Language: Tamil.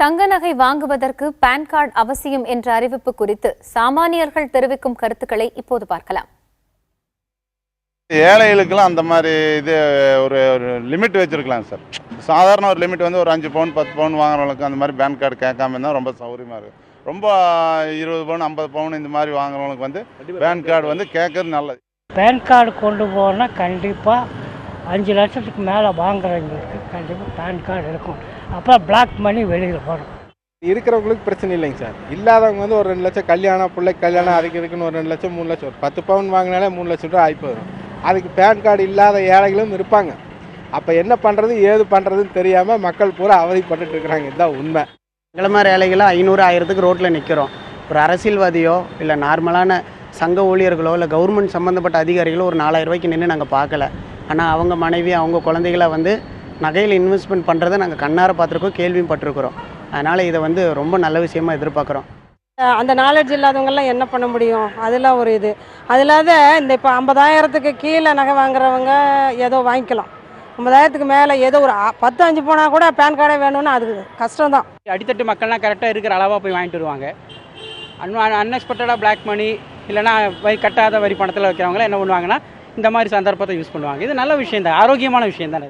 தங்க நகை வாங்குவதற்கு பான் கார்டு அவசியம் என்ற அறிவிப்பு குறித்து சாமானியர்கள் தெரிவிக்கும் கருத்துக்களை இப்போது பார்க்கலாம். ஏழைகளுக்கெல்லாம் அந்த மாதிரி இது ஒரு லிமிட் வச்சிருக்கலாம் சார். சாதாரண ஒரு லிமிட் வந்து ஒரு 5 பவுன் 10 பவுன் வாங்குறவங்களுக்கு அந்த மாதிரி பேன் கார்டு கேட்காம இருந்தால் ரொம்ப சௌகரியமாக இருக்கும். ரொம்ப 20 பவுன் 50 பவுன் இந்த மாதிரி வாங்குறவங்களுக்கு வந்து பேன் கார்டு வந்து கேட்கறது நல்லது. பேன் கார்டு கொண்டு போனால் கண்டிப்பாக 5 லட்சத்துக்கு மேலே வாங்குறவங்களுக்கு கண்டிப்பாக பேன் கார்டு இருக்கும். அப்போ பிளாக் மணி வெளியில் வரும். இருக்கிறவங்களுக்கு பிரச்சனை இல்லைங்க சார். இல்லாதவங்க வந்து ஒரு 2 லட்சம் கல்யாணம், பிள்ளைக்கு கல்யாணம், அதுக்கு இதுக்குன்னு ஒரு 2 லட்சம் 3 லட்சம், ஒரு 10 பவுன் வாங்கினாலே 3 லட்சம் ரூபா ஆகி போயிடும். அதுக்கு பேன் கார்டு இல்லாத ஏழைகளும் இருப்பாங்க. அப்போ என்ன பண்ணுறது ஏது பண்ணுறதுன்னு தெரியாமல் மக்கள் பூரா அவதிப்பட்டு இருக்கிறாங்க. இதுதான் உண்மை. எங்களை மாதிரி ஏழைகளாக 500 1000க்கு ரோட்டில் நிற்கிறோம். ஒரு அரசியல்வாதியோ இல்லை நார்மலான சங்க ஊழியர்களோ இல்லை கவர்மெண்ட் சம்மந்தப்பட்ட அதிகாரிகளோ ஒரு 4000 ரூபாய்க்கு நின்று நாங்கள் பார்க்கல. ஆனால் அவங்க மனைவி அவங்க குழந்தைகளை வந்து நகையில் இன்வெஸ்ட்மெண்ட் பண்ணுறதை நாங்கள் கண்ணார பார்த்துருக்கோம், கேள்வியும் பட்டிருக்கிறோம். அதனால் இதை வந்து ரொம்ப நல்ல விஷயமா எதிர்பார்க்குறோம். அந்த நாலேஜ் இல்லாதவங்கெல்லாம் என்ன பண்ண முடியும்? அதெல்லாம் ஒரு இது. அது இல்லாத இந்த இப்போ 50,000க்கு கீழே நகை வாங்குறவங்க ஏதோ வாங்கிக்கலாம். 50,000க்கு மேலே ஏதோ ஒரு 10 போனால் கூட பேன் கார்டே வேணும்னு அது கஷ்டம் தான். அடித்தட்டு மக்கள்லாம் கரெக்டாக இருக்கிற அளவாக போய் வாங்கிட்டு வருவாங்க. அன்எக்ஸ்பெக்டடாக பிளாக் மணி இல்லைனா கட்டாத வரி பணத்தில் வைக்கிறவங்களாம் என்ன பண்ணுவாங்கன்னா இந்த மாதிரி சந்தர்ப்பத்தை யூஸ் பண்ணுவாங்க. இது நல்ல விஷயம் தான், ஆரோக்கியமான விஷயம் தானே.